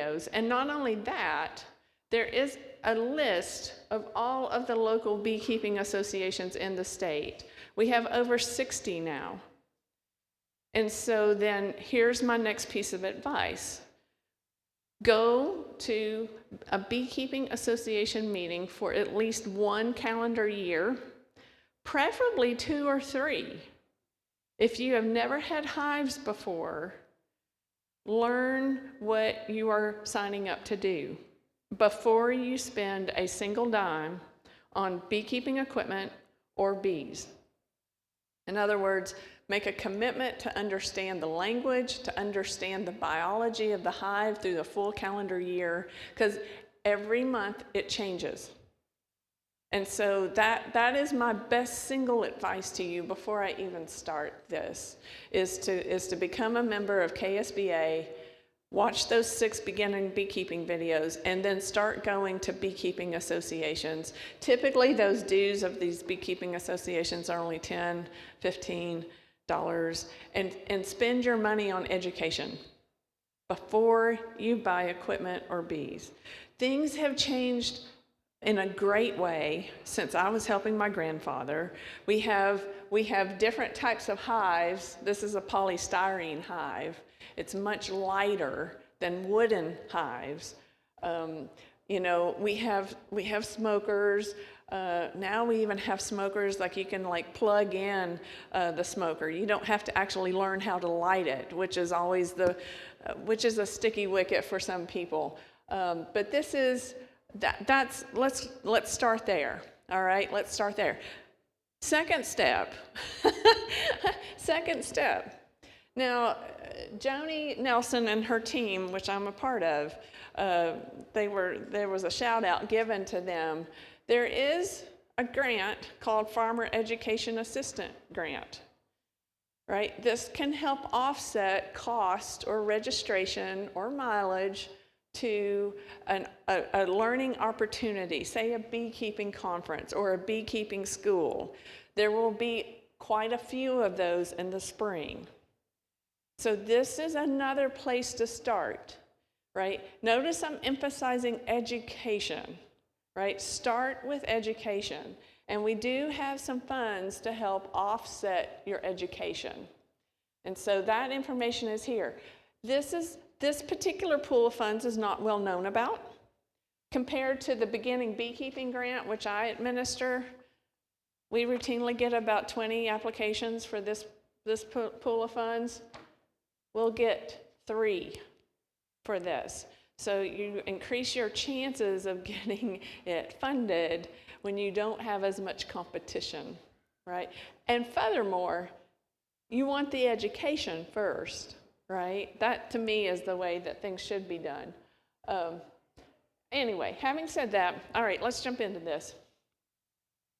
videos. And not only that, there is a list of all of the local beekeeping associations in the state. We have over 60 now. And so then here's my next piece of advice. Go to a beekeeping association meeting for at least 1 calendar year, preferably 2 or 3. If you have never had hives before, learn what you are signing up to do before you spend a single dime on beekeeping equipment or bees. In other words, make a commitment to understand the language, to understand the biology of the hive through the full calendar year, because every month it changes. And so that is my best single advice to you before I even start this, is to become a member of KSBA, watch those 6 beginning beekeeping videos, and then start going to beekeeping associations. Typically, those dues of these beekeeping associations are only $10, $15, and spend your money on education before you buy equipment or bees. Things have changed in a great way since I was helping my grandfather. We have different types of hives. This is a polystyrene hive. It's much lighter than wooden hives. You know, we have smokers. Now we even have smokers, like you can like plug in the smoker. You don't have to actually learn how to light it, which is always which is a sticky wicket for some people. But this is let's start there. All right, let's start there. Second step. Second step. Now, Joni Nelson and her team, which I'm a part of, there was a shout out given to them. There is a grant called Farmer Education Assistant Grant, right? This can help offset cost or registration or mileage to a learning opportunity, say a beekeeping conference or a beekeeping school. There will be quite a few of those in the spring. So this is another place to start, right? Notice I'm emphasizing education, right? Start with education. And we do have some funds to help offset your education. And so that information is here. This particular pool of funds is not well known about. Compared to the beginning beekeeping grant, which I administer, we routinely get about 20 applications for this pool of funds. We'll get 3 for this. So you increase your chances of getting it funded when you don't have as much competition, right? And furthermore, you want the education first. Right? That, to me, is the way that things should be done. Anyway, having said that, all right, let's jump into this.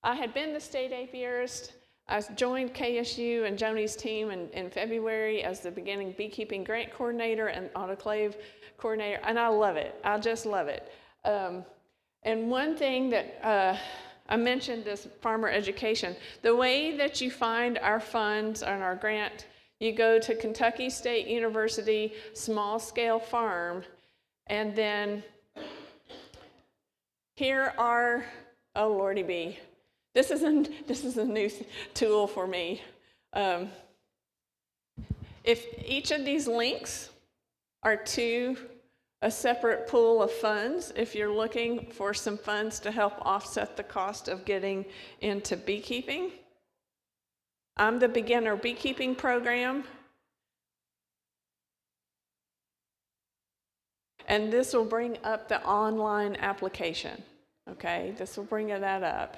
I had been the state apiarist. I joined KSU and Joni's team in February as the beginning beekeeping grant coordinator and autoclave coordinator, and I love it. I just love it. And one thing that I mentioned, this farmer education, the way that you find our funds and our grant, you go to Kentucky State University Small Scale Farm, and then here are, oh Lordy B, this is a new tool for me. If each of these links are to a separate pool of funds, if you're looking for some funds to help offset the cost of getting into beekeeping, I'm the beginner beekeeping program, and this will bring up the online application, okay? This will bring that up.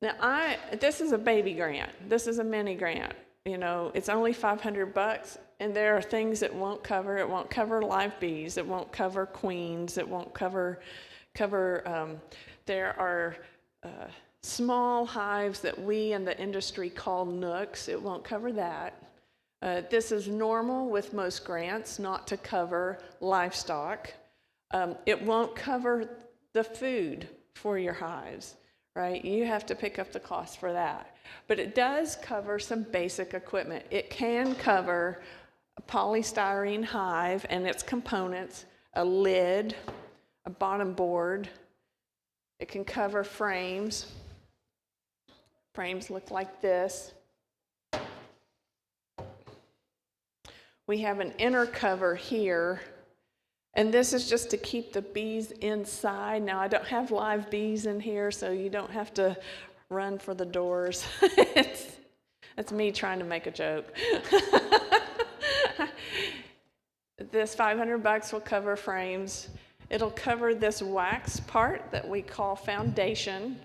Now, this is a baby grant. This is a mini grant. You know, it's only $500, and there are things it won't cover. It won't cover live bees. It won't cover queens. It won't cover there are small hives that we in the industry call nooks. It won't cover that. This is normal with most grants not to cover livestock. It won't cover the food for your hives, right? You have to pick up the cost for that. But it does cover some basic equipment. It can cover a polystyrene hive and its components, a lid, a bottom board. It can cover frames. Frames look like this. We have an inner cover here, and this is just to keep the bees inside. Now, I don't have live bees in here, so you don't have to run for the doors. It's me trying to make a joke. This $500 will cover frames. It'll cover this wax part that we call foundation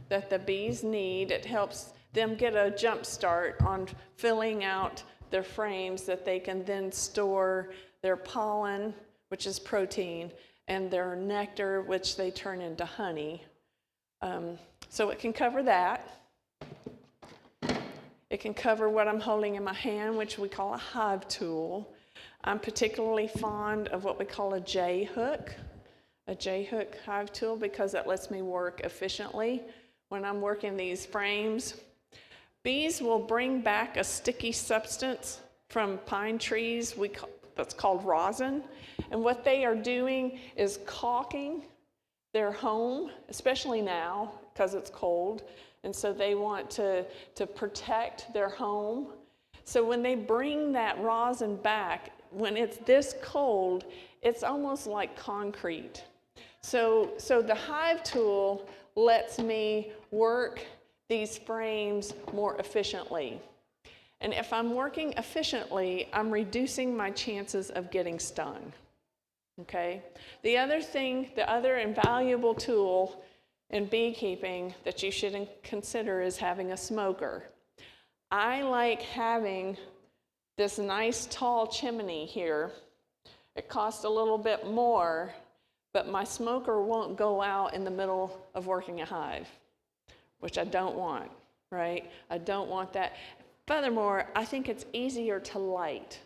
that the bees need. It helps them get a jump start on filling out their frames that they can then store their pollen, which is protein, and their nectar, which they turn into honey. So it can cover that. It can cover what I'm holding in my hand, which we call a hive tool. I'm particularly fond of what we call a J-hook hive tool, because it lets me work efficiently when I'm working these frames. Bees will bring back a sticky substance from pine trees that's called rosin. And what they are doing is caulking their home, especially now because it's cold. And so they want to protect their home. So when they bring that rosin back, when it's this cold, it's almost like concrete. So the hive tool lets me work these frames more efficiently. And if I'm working efficiently, I'm reducing my chances of getting stung. Okay? The other invaluable tool in beekeeping that you should consider is having a smoker. I like having this nice tall chimney here. It costs a little bit more, but my smoker won't go out in the middle of working a hive, which I don't want, right? I don't want that. Furthermore, I think it's easier to light,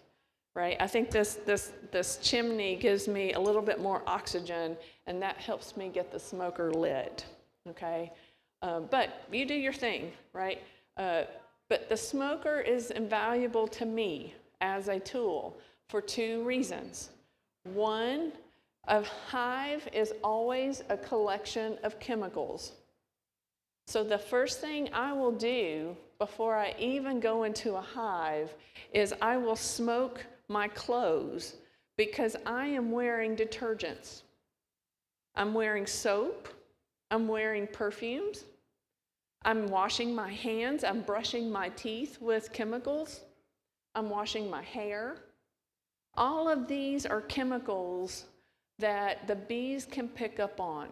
right? I think this chimney gives me a little bit more oxygen, and that helps me get the smoker lit, okay? But you do your thing, right? But the smoker is invaluable to me as a tool for two reasons. One, a hive is always a collection of chemicals. So the first thing I will do before I even go into a hive is I will smoke my clothes, because I am wearing detergents. I'm wearing soap. I'm wearing perfumes. I'm washing my hands. I'm brushing my teeth with chemicals. I'm washing my hair. All of these are chemicals that the bees can pick up on.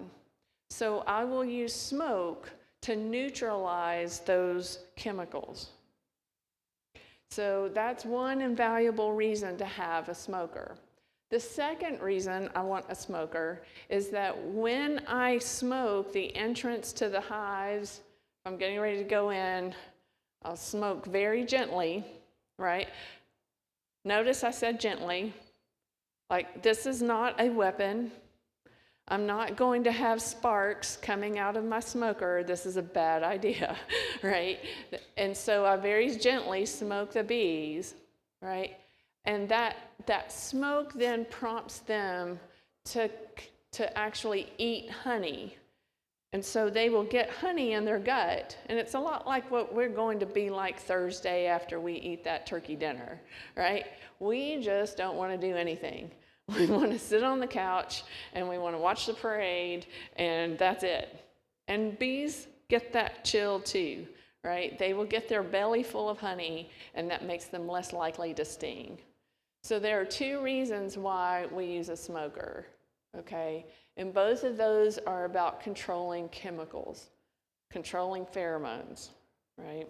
So I will use smoke to neutralize those chemicals. So that's one invaluable reason to have a smoker. The second reason I want a smoker is that when I smoke the entrance to the hives, if I'm getting ready to go in, I'll smoke very gently, right? Notice I said gently. Like, this is not a weapon. I'm not going to have sparks coming out of my smoker. This is a bad idea, right? And so I very gently smoke the bees, right? And that smoke then prompts them to actually eat honey. And so they will get honey in their gut. And it's a lot like what we're going to be like Thursday after we eat that turkey dinner, right? We just don't want to do anything. We want to sit on the couch and we want to watch the parade, and that's it. And bees get that chill too, right? They will get their belly full of honey, and that makes them less likely to sting. So there are two reasons why we use a smoker, okay? And both of those are about controlling chemicals, controlling pheromones, right?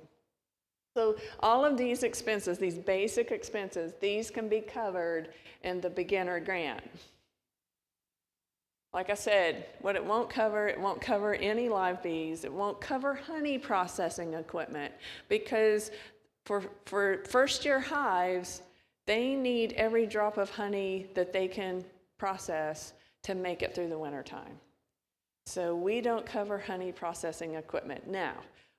So all of these expenses, these basic expenses, these can be covered in the beginner grant. Like I said, what it won't cover any live bees. It won't cover honey processing equipment, because for first-year hives, they need every drop of honey that they can process to make it through the wintertime. So we don't cover honey processing equipment. Now,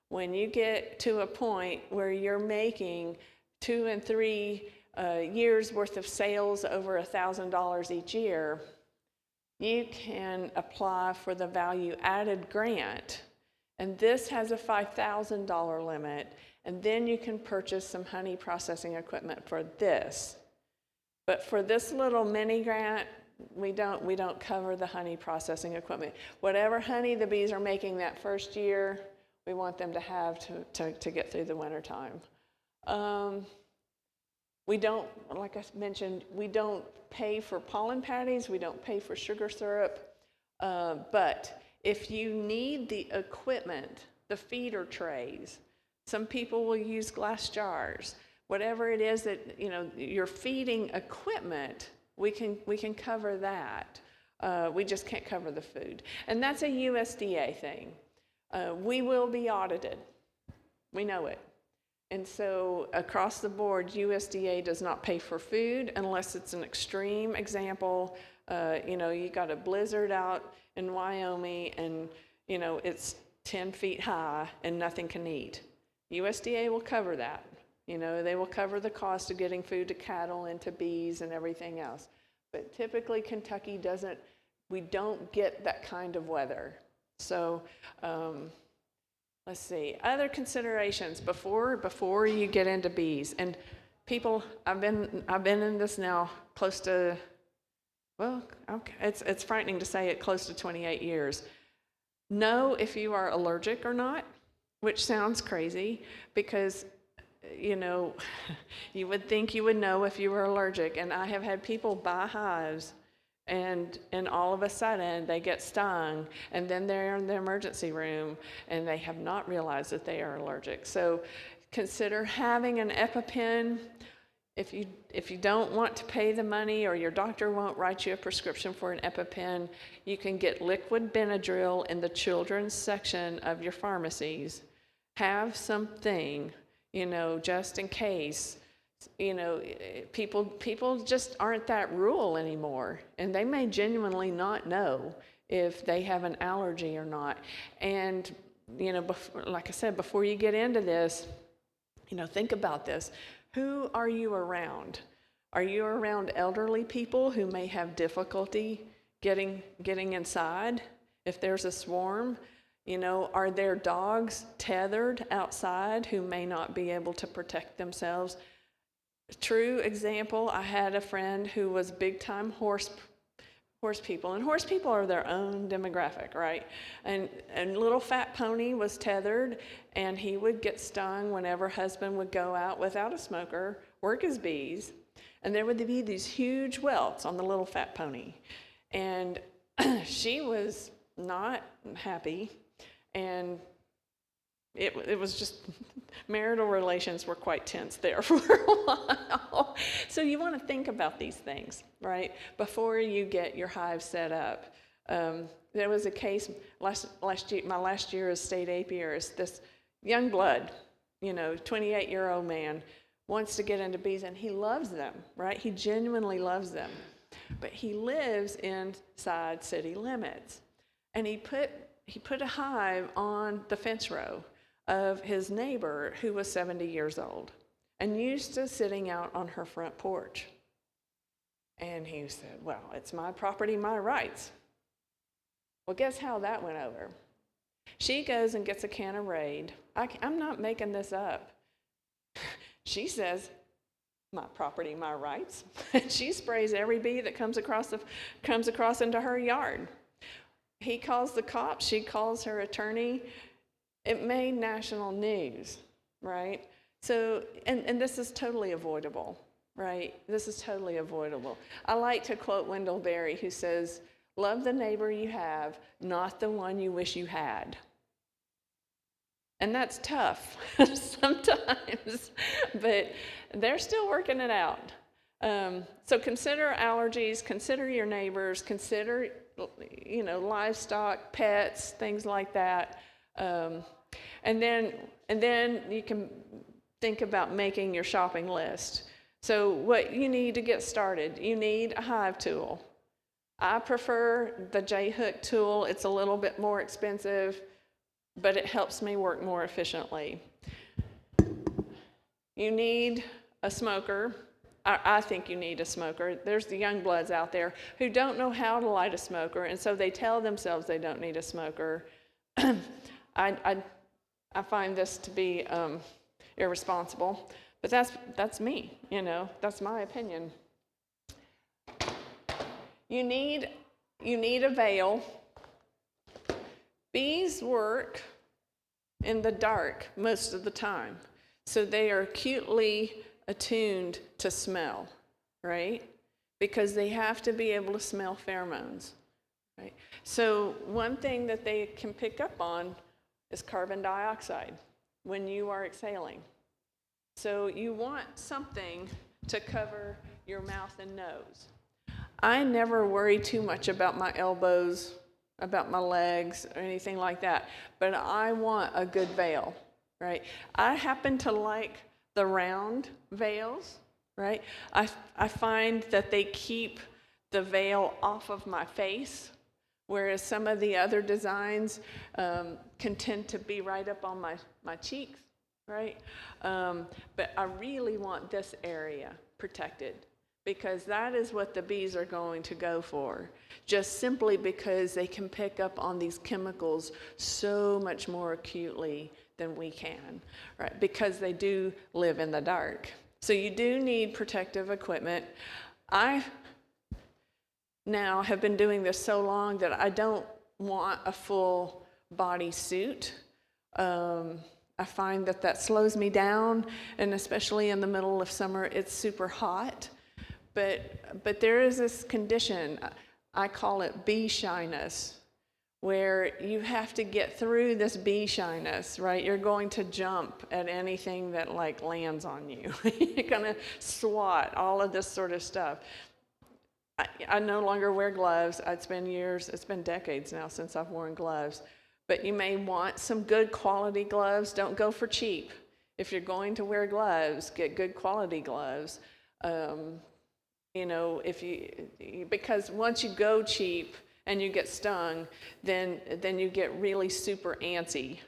when you get to a point where you're making 2 and 3 years worth of sales over $1,000 each year, you can apply for the value added grant. And this has a $5,000 limit. And then you can purchase some honey processing equipment for this. But for this little mini grant, we don't cover the honey processing equipment. Whatever honey the bees are making that first year, we want them to have to get through the winter time. We don't, like I mentioned, we don't pay for pollen patties, we don't pay for sugar syrup, but if you need the equipment, the feeder trays, some people will use glass jars. Whatever it is that, your feeding equipment, we can cover that. We just can't cover the food. And that's a USDA thing. We will be audited. We know it. And so across the board, USDA does not pay for food unless it's an extreme example. You got a blizzard out in Wyoming and, it's 10 feet high and nothing can eat. USDA will cover that. They will cover the cost of getting food to cattle and to bees and everything else. But typically Kentucky we don't get that kind of weather. So let's see, other considerations before you get into bees. And people, I've been in this now close to, well, okay, it's frightening to say it, close to 28 years. Know if you are allergic or not, which sounds crazy because you would think you would know if you were allergic. And I have had people buy hives and all of a sudden they get stung and then they're in the emergency room and they have not realized that they are allergic. So consider having an EpiPen. If you don't want to pay the money or your doctor won't write you a prescription for an EpiPen, you can get liquid Benadryl in the children's section of your pharmacies. Have something, just in case. People just aren't that rural anymore, and they may genuinely not know if they have an allergy or not. And, like I said, before you get into this, think about this. Who are you around? Are you around elderly people who may have difficulty getting inside if there's a swarm? Are there dogs tethered outside who may not be able to protect themselves? True example, I had a friend who was big time horse people, and horse people are their own demographic, right? And little fat pony was tethered, and he would get stung whenever husband would go out without a smoker, work his bees, and there would be these huge welts on the little fat pony. And she was not happy, and it was just, marital relations were quite tense there for a while. So you want to think about these things, right, before you get your hive set up. There was a case last year, my last year as state apiarist, this young blood, 28-year-old man wants to get into bees, and he loves them, right? He genuinely loves them. But he lives inside city limits. And he put a hive on the fence row of his neighbor who was 70 years old and used to sitting out on her front porch. And he said, well, it's my property, my rights. Well, guess how that went over? She goes and gets a can of Raid. I'm not making this up. She says, my property, my rights. She sprays every bee that comes across into her yard. He calls the cops, she calls her attorney. It made national news, right? So, and this is totally avoidable, right? This is totally avoidable. I like to quote Wendell Berry, who says, love the neighbor you have, not the one you wish you had. And that's tough sometimes, but they're still working it out. So consider allergies, consider your neighbors, consider, livestock, pets, things like that. And then you can think about making your shopping list. So what you need to get started, you need a hive tool. I prefer the J-hook tool. It's a little bit more expensive, but it helps me work more efficiently. You need a smoker. I think you need a smoker. There's the young bloods out there who don't know how to light a smoker, and so they tell themselves they don't need a smoker. I find this to be irresponsible, but that's me, that's my opinion. You need a veil. Bees work in the dark most of the time, so they are acutely attuned to smell, right? Because they have to be able to smell pheromones, right? So one thing that they can pick up on is carbon dioxide when you are exhaling. So you want something to cover your mouth and nose. I never worry too much about my elbows, about my legs, or anything like that, but I want a good veil, right? I happen to like the round veils, right? I find that they keep the veil off of my face, whereas some of the other designs can tend to be right up on my cheeks, right? But I really want this area protected, because that is what the bees are going to go for, just simply because they can pick up on these chemicals so much more acutely than we can, right? Because they do live in the dark. So you do need protective equipment. I now have been doing this so long that I don't want a full body suit. I find that slows me down, and especially in the middle of summer, it's super hot. But there is this condition, I call it bee shyness, where you have to get through this bee shyness, right? You're going to jump at anything that lands on you. You're gonna swat, all of this sort of stuff. I no longer wear gloves. It's been decades now since I've worn gloves. But you may want some good quality gloves. Don't go for cheap. If you're going to wear gloves, get good quality gloves. Because once you go cheap and you get stung, then you get really super antsy.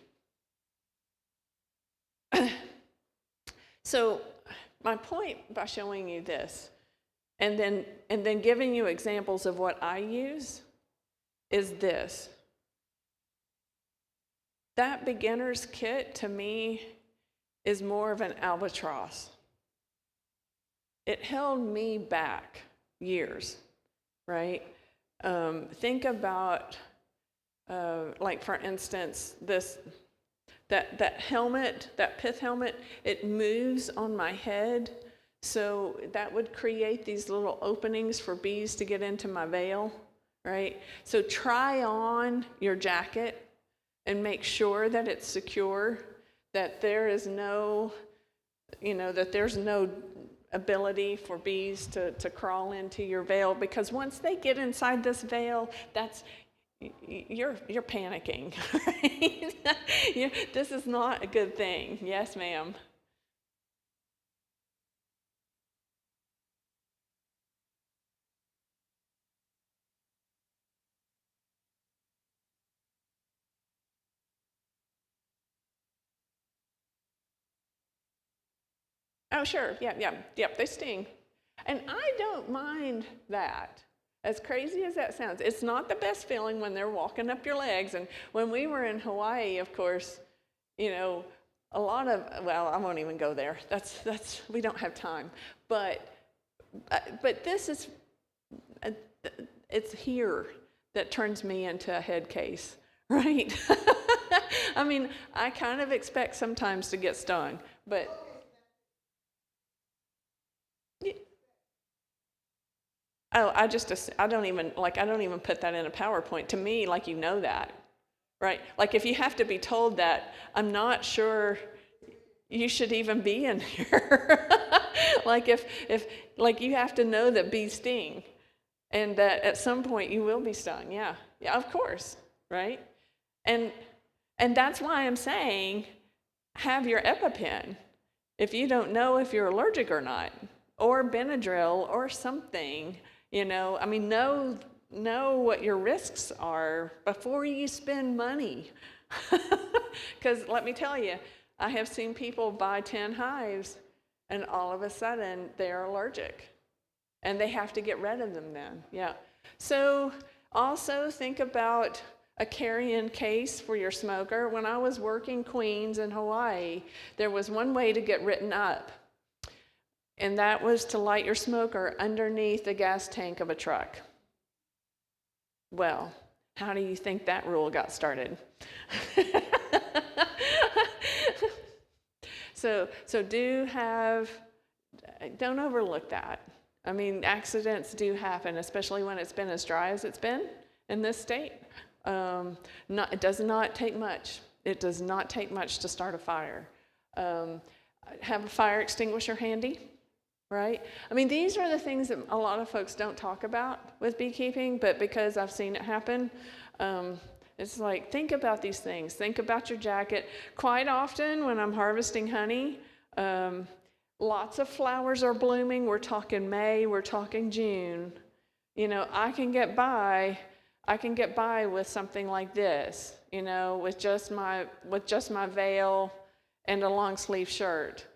So my point by showing you this, and then giving you examples of what I use, is this. That beginner's kit, to me, is more of an albatross. It held me back years, right? Think about, for instance, that helmet, that pith helmet, it moves on my head, so that would create these little openings for bees to get into my veil, right? So try on your jacket and make sure that it's secure, that there is no, that there's no ability for bees to crawl into your veil, because once they get inside this veil, you're panicking, right? This is not a good thing. Yes, ma'am. Oh, sure. Yep, they sting. And I don't mind that. As crazy as that sounds, it's not the best feeling when they're walking up your legs. And when we were in Hawaii, of course, a lot of, well, I won't even go there. That's we don't have time. But this is, it's here that turns me into a head case, right? I mean, I kind of expect sometimes to get stung, but I don't even put that in a PowerPoint. To me, that, right? If you have to be told that, I'm not sure you should even be in here. if you have to know that bees sting, and that at some point you will be stung. Yeah, of course, right? And that's why I'm saying, have your EpiPen if you don't know if you're allergic or not, or Benadryl or something. Know what your risks are before you spend money. Because let me tell you, I have seen people buy 10 hives and all of a sudden they're allergic. And they have to get rid of them then, yeah. So also think about a carry-in case for your smoker. When I was working Queens in Hawaii, there was one way to get written up, and that was to light your smoker underneath the gas tank of a truck. Well, how do you think that rule got started? So don't overlook that. I mean, accidents do happen, especially when it's been as dry as it's been in this state. It does not take much. It does not take much to start a fire. Have a fire extinguisher handy, right? I mean, these are the things that a lot of folks don't talk about with beekeeping, but because I've seen it happen, it's like, think about these things. Think about your jacket. Quite often when I'm harvesting honey, lots of flowers are blooming. We're talking May, we're talking June. You know, I can get by with something like this, you know, with just my veil and a long sleeve shirt.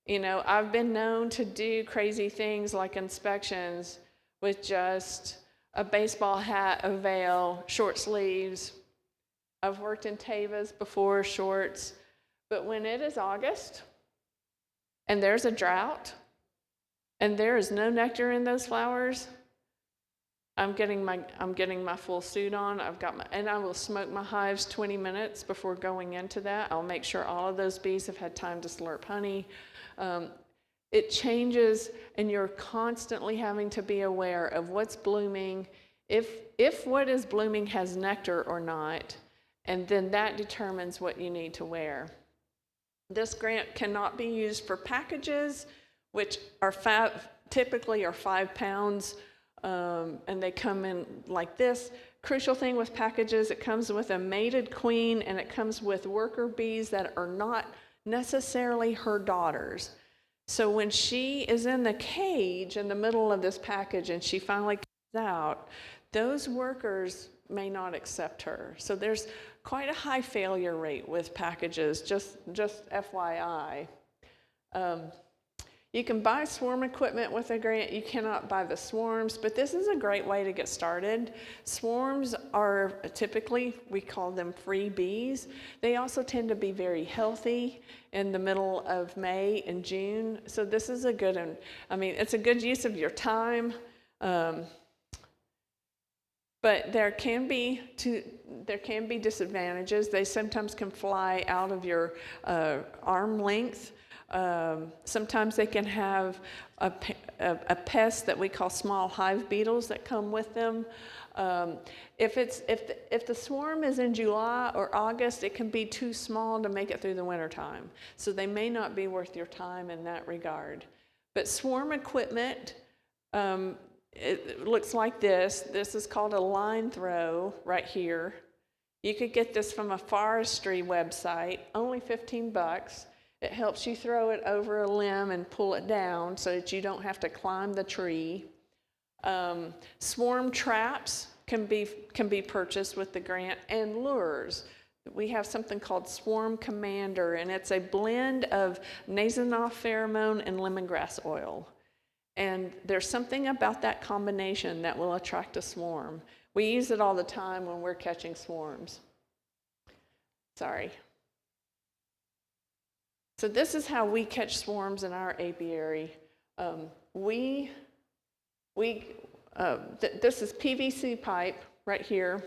You know, I've been known to do crazy things like inspections with just a baseball hat, a veil, short sleeves. I've worked in Tevas before, shorts. But when it is August and there's a drought and there is no nectar in those flowers, I'm getting my full suit on. And I will smoke my hives 20 minutes before going into that. I'll make sure all of those bees have had time to slurp honey. It changes, and you're constantly having to be aware of what's blooming, if what is blooming has nectar or not, and then that determines what you need to wear. This grant cannot be used for packages, which are typically are 5 pounds, and they come in like this. Crucial thing with packages, it comes with a mated queen, and it comes with worker bees that are not necessarily her daughters. So when she is in the cage in the middle of this package and she finally comes out, those workers may not accept her. So there's quite a high failure rate with packages, just FYI. You can buy swarm equipment with a grant. You cannot buy the swarms, but this is a great way to get started. Swarms are typically, we call them free bees. They also tend to be very healthy in the middle of May and June. So this is a good, it's a good use of your time. But there can be disadvantages. They sometimes can fly out of your arm length. Sometimes they can have a pest that we call small hive beetles that come with them. If the swarm is in July or August, it can be too small to make it through the winter time. So they may not be worth your time in that regard. But swarm equipment, it looks like this. This is called a line throw right here. You could get this from a forestry website, only $15. It helps you throw it over a limb and pull it down so that you don't have to climb the tree. Swarm traps can be purchased with the grant, and lures. We have something called Swarm Commander, and it's a blend of Nasonoff pheromone and lemongrass oil. And there's something about that combination that will attract a swarm. We use it all the time when we're catching swarms. Sorry. So this is how we catch swarms in our apiary. This is PVC pipe right here,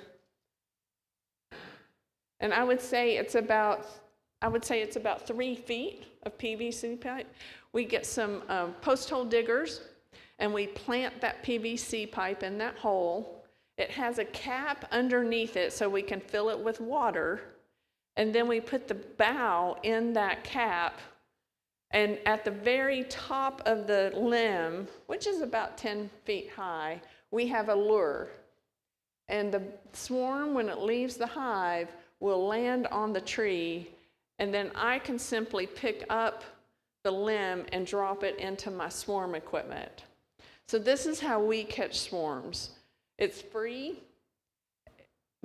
and I would say it's about 3 feet of PVC pipe. We get some post hole diggers, and we plant that PVC pipe in that hole. It has a cap underneath it so we can fill it with water. And then we put the bow in that cap, and at the very top of the limb, which is about 10 feet high, we have a lure. And the swarm, when it leaves the hive, will land on the tree, and then I can simply pick up the limb and drop it into my swarm equipment. So this is how we catch swarms. It's free.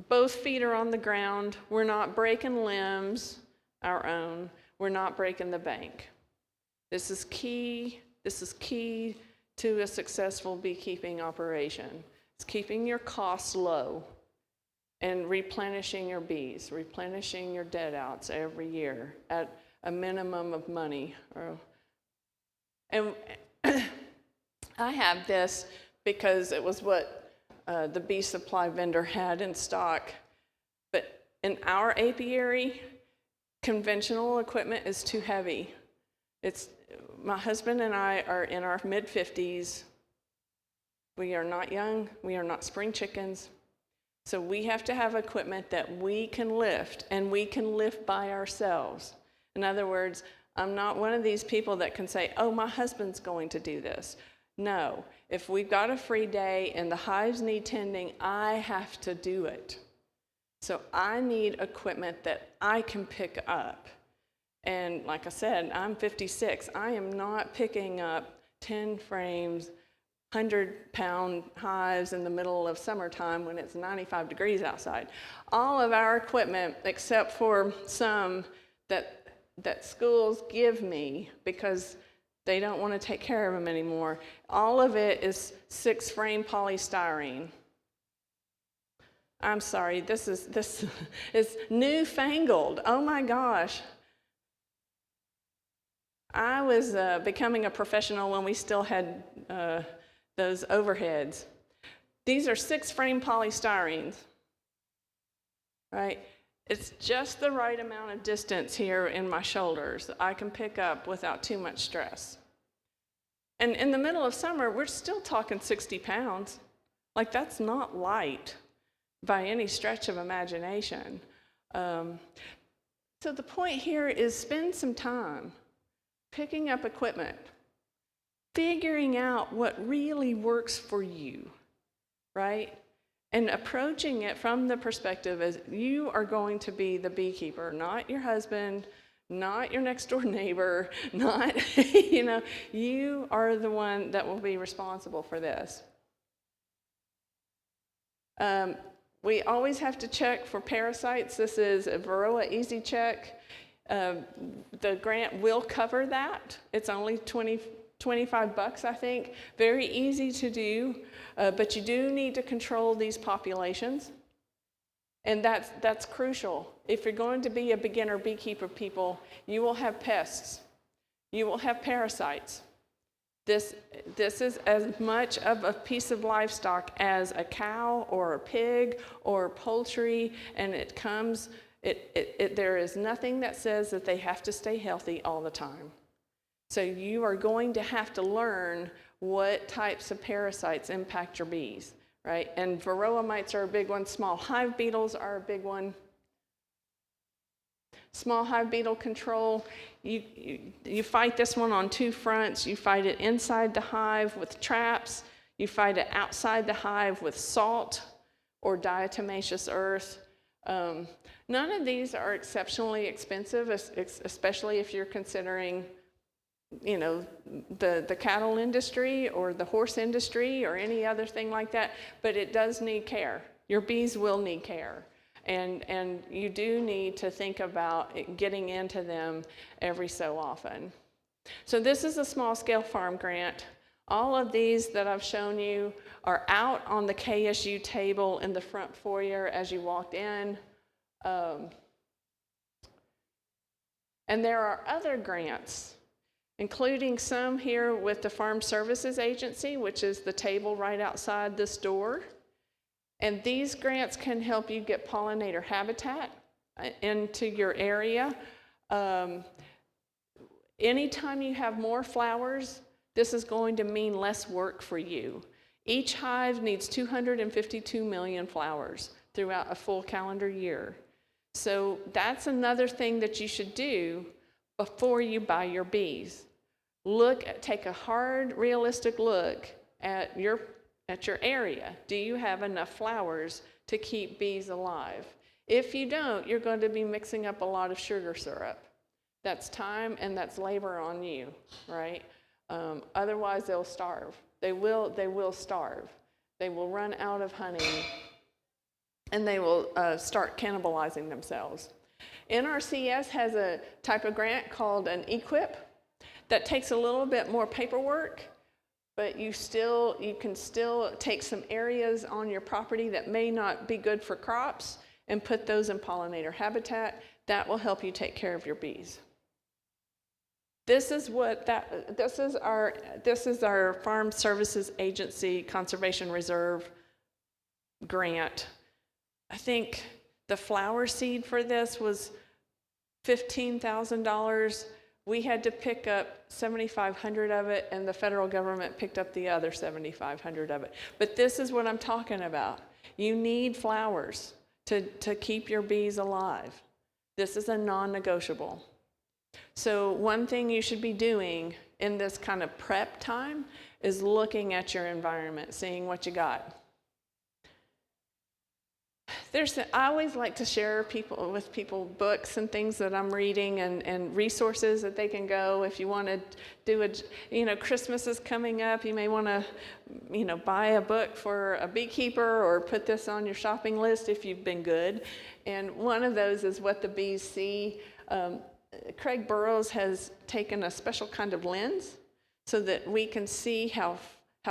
Both feet are on the ground. We're not breaking limbs, our own. We're not breaking the bank. This is key. This is key to a successful beekeeping operation. It's keeping your costs low and replenishing your bees, replenishing your dead outs every year at a minimum of money. And I have this because it was what the bee supply vendor had in stock. But in our apiary, conventional equipment is too heavy. My husband and I are in our mid-50s. We are not young. We are not spring chickens. So we have to have equipment that we can lift, and we can lift by ourselves. In other words, I'm not one of these people that can say, oh, my husband's going to do this. No, if we've got a free day and the hives need tending, I have to do it. So I need equipment that I can pick up. And like I said, I'm 56. I am not picking up 10 frames, 100-pound hives in the middle of summertime when it's 95 degrees outside. All of our equipment, except for some that schools give me because they don't want to take care of them anymore, all of it is 6-frame polystyrene. I'm sorry, this is newfangled. Oh my gosh. I was becoming a professional when we still had those overheads. These are 6-frame polystyrenes, right? It's just the right amount of distance here in my shoulders that I can pick up without too much stress. And in the middle of summer, we're still talking 60 pounds. Like, that's not light by any stretch of imagination. So the point here is spend some time picking up equipment, figuring out what really works for you, right? And approaching it from the perspective as you are going to be the beekeeper, not your husband, not your next door neighbor, not, you are the one that will be responsible for this. We always have to check for parasites. This is a Varroa Easy Check. The grant will cover that. It's only $25, I think. Very easy to do, but you do need to control these populations. And that's crucial. If you're going to be a beginner beekeeper, people, you will have pests. You will have parasites. This is as much of a piece of livestock as a cow or a pig or poultry, and there is nothing that says that they have to stay healthy all the time. So you are going to have to learn what types of parasites impact your bees, right? And varroa mites are a big one. Small hive beetles are a big one. Small hive beetle control, you fight this one on 2 fronts. You fight it inside the hive with traps. You fight it outside the hive with salt or diatomaceous earth. None of these are exceptionally expensive, especially if you're considering, the cattle industry or the horse industry or any other thing like that, but it does need care. Your bees will need care. And you do need to think about getting into them every so often. So this is a small-scale farm grant. All of these that I've shown you are out on the KSU table in the front foyer as you walked in. And there are other grants, including some here with the Farm Services Agency, which is the table right outside this door. And these grants can help you get pollinator habitat into your area. Anytime you have more flowers, this is going to mean less work for you. Each hive needs 252 million flowers throughout a full calendar year. So that's another thing that you should do before you buy your bees. Take a hard, realistic look at your area. Do you have enough flowers to keep bees alive? If you don't, you're going to be mixing up a lot of sugar syrup. That's time and that's labor on you, right? Otherwise, they'll starve. They will starve. They will run out of honey, and they will start cannibalizing themselves. NRCS has a type of grant called an EQIP. That takes a little bit more paperwork, but you can still take some areas on your property that may not be good for crops and put those in pollinator habitat. That will help you take care of your bees. This is our Farm Services Agency Conservation Reserve grant. I think the flower seed for this was $15,000. We had to pick up 7,500 of it, and the federal government picked up the other 7,500 of it. But this is what I'm talking about. You need flowers to keep your bees alive. This is a non-negotiable. So one thing you should be doing in this kind of prep time is looking at your environment, seeing what you got. I always like to share with people books and things that I'm reading and resources that they can go. If you want to do Christmas is coming up, you may want to, buy a book for a beekeeper or put this on your shopping list if you've been good. And one of those is What the Bees See. Craig Burrows has taken a special kind of lens so that we can see how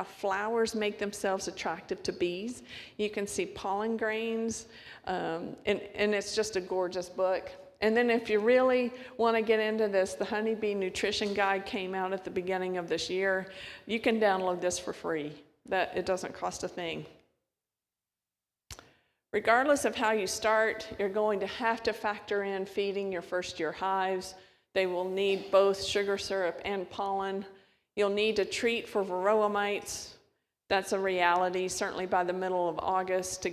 flowers make themselves attractive to bees. You can see pollen grains, and it's just a gorgeous book. And then if you really want to get into this, the Honeybee Nutrition Guide came out at the beginning of this year. You can download this for free. It doesn't cost a thing. Regardless of how you start, you're going to have to factor in feeding your first-year hives. They will need both sugar syrup and pollen. You'll need to treat for varroa mites. That's a reality, certainly by the middle of August,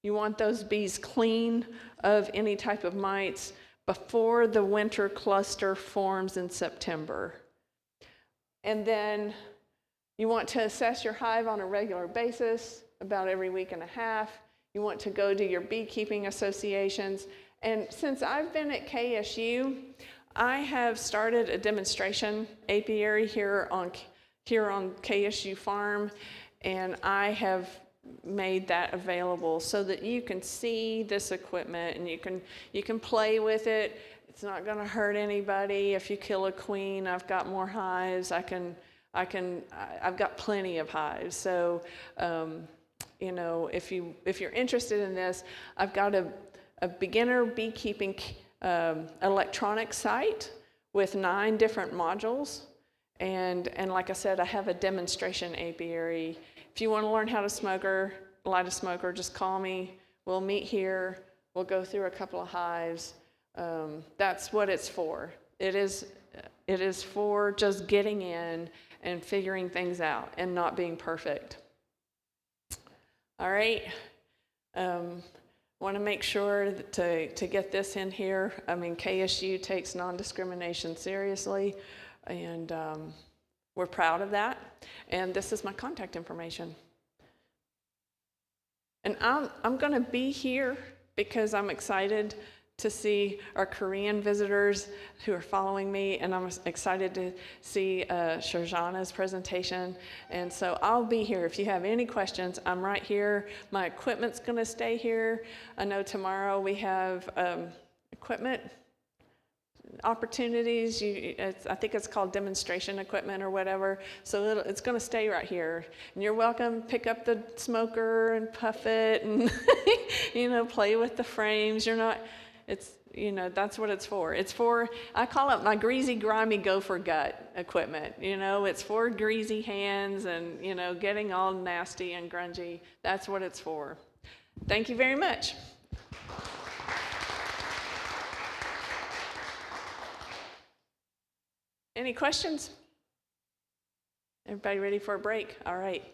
you want those bees clean of any type of mites before the winter cluster forms in September. And then you want to assess your hive on a regular basis, about every week and a half. You want to go to your beekeeping associations. And since I've been at KSU, I have started a demonstration apiary here on KSU Farm, and I have made that available so that you can see this equipment and you can play with it. It's not going to hurt anybody. If you kill a queen, I've got more hives. I've got plenty of hives. So, if you're interested in this, I've got a beginner beekeeping electronic site with 9 different modules. And like I said, I have a demonstration apiary. If you want to learn how to light a smoker, just call me. We'll meet here. We'll go through a couple of hives. That's what it's for. It is for just getting in and figuring things out and not being perfect. All right. Want to make sure to get this in here. I mean, KSU takes non-discrimination seriously, and we're proud of that. And this is my contact information. And I'm going to be here because I'm excited to see our Korean visitors who are following me, and I'm excited to see Sharjana's presentation. And so I'll be here. If you have any questions, I'm right here. My equipment's going to stay here. I know tomorrow we have equipment opportunities. I think it's called demonstration equipment or whatever. So it's going to stay right here. And you're welcome. Pick up the smoker and puff it and play with the frames. That's what it's for. It's for, I call it my greasy, grimy gopher gut equipment. It's for greasy hands and, getting all nasty and grungy. That's what it's for. Thank you very much. Any questions? Everybody ready for a break? All right.